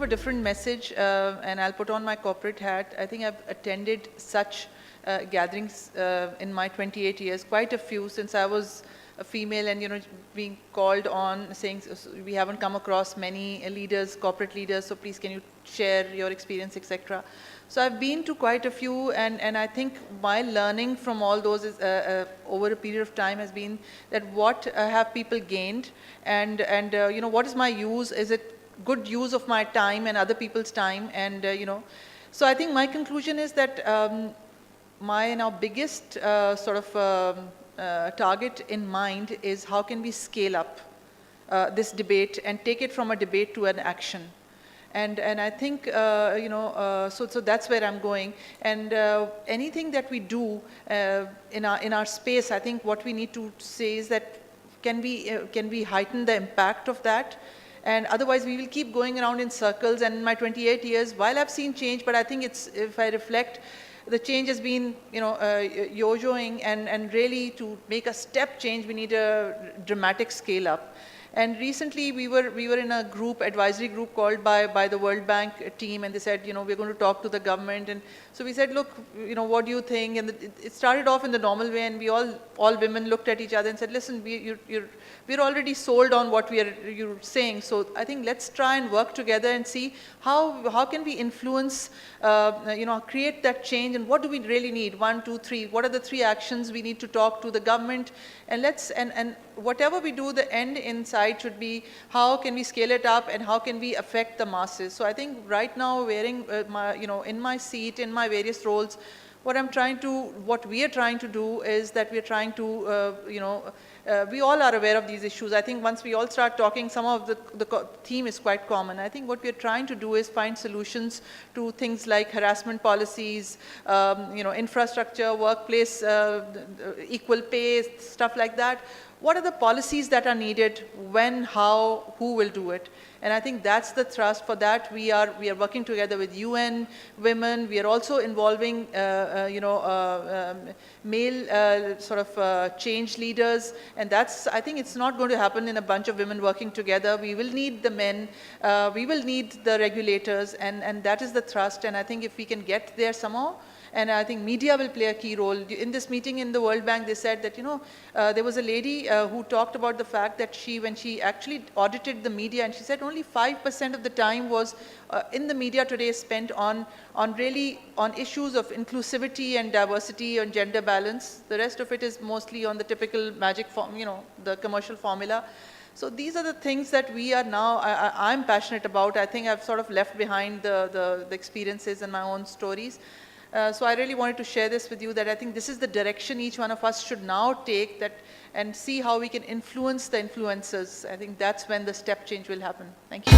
a different message, and I'll put on my corporate hat. I think I've attended such gatherings in my 28 years, quite a few, since I was a female, and being called on saying, we haven't come across many leaders, corporate leaders, so please can you share your experience, etc. So I've been to quite a few, and I think my learning from all those is, over a period of time, has been that what have people gained, and what is my use? Is it good use of my time and other people's time? And so I think my conclusion is that my now biggest sort of target in mind is how can we scale up this debate and take it from a debate to an action. And I think, so that's where I'm going. And anything that we do in our space, I think what we need to say is that can we heighten the impact of that? And otherwise we will keep going around in circles. And in my 28 years, while I've seen change, but I think it's, if I reflect, the change has been, yo-yoing, and really to make a step change, we need a dramatic scale up. And recently we were in a group, advisory group called by the World Bank team, and they said, we're going to talk to the government. And so we said, look, what do you think? And it started off in the normal way, and we all women looked at each other and said, listen, we're already sold on what you're saying. So I think let's try and work together and see how can we influence, create that change, and what do we really need? 1, 2, 3. What are the 3 actions we need to talk to the government? And and whatever we do, the end inside should be how can we scale it up and how can we affect the masses. So I think right now, wearing in my seat, in my various roles, what we are trying to do is that we are trying to, we all are aware of these issues. I think once we all start talking, some of the theme is quite common. I think what we are trying to do is find solutions to things like harassment policies, infrastructure, workplace, equal pay, stuff like that. What are the policies that are needed? When, how, who will do it? And I think that's the thrust. For that, we are working together with UN Women. We are also involving, male sort of change leaders. And that's, I think it's not going to happen in a bunch of women working together. We will need the men. We will need the regulators. And that is the thrust. And I think if we can get there somehow, and I think media will play a key role. In this meeting in the World Bank, they said that, there was a lady who talked about the fact that when she actually audited the media, and she said only 5% of the time was in the media today spent on issues of inclusivity and diversity and gender balance. The rest of it is mostly on the typical magic form, the commercial formula. So these are the things that we are now, I'm passionate about. I think I've sort of left behind the experiences and my own stories. So I really wanted to share this with you, that I think this is the direction each one of us should now take, and see how we can influence the influencers. I think that's when the step change will happen. Thank you.